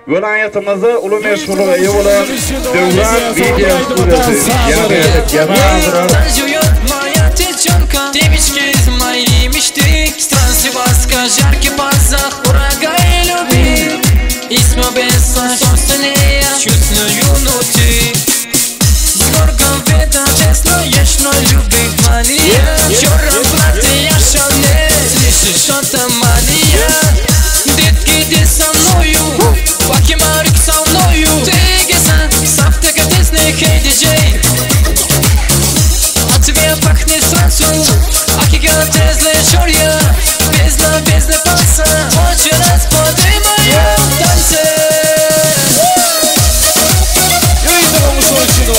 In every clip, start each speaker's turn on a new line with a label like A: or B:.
A: viloyatimizda ulu meşhurluğa ega bolan Devran video studiyasi
B: Девички из моей мечты, Сан-Севаска, жаркий пазах, урага и люби. Исма беса, собственные, чувствую нути. С горком ветра, честно, ешно любит мания. Черном платье я шале, слышишь, что-то мания. Детки, ты со мною, Вакимарик со мною. Ты геса, сафтека тесный, хей, диджей. От тебя пахнет сразу, акига тезле шорья. Бездна паса, очень раз поднимаю танцы.
C: И этого мужчину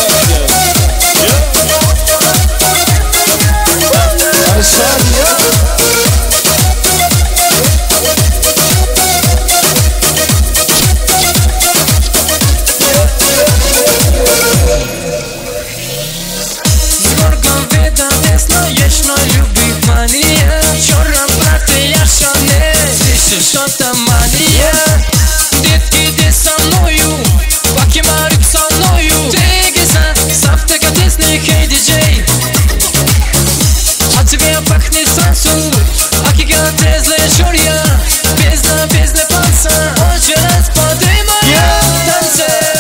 B: что-то мания. Детки, ты со мною, Вакимарик со мною. Ты гиза, сафтека тесный, хей, диджей. От тебя пахнет сансу, акига тезле шорья. Бездна паса, очень раз поднимаю танцы.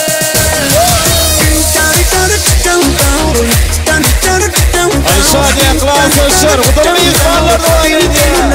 C: Ayşe diye klasör, bu da bir insanlar da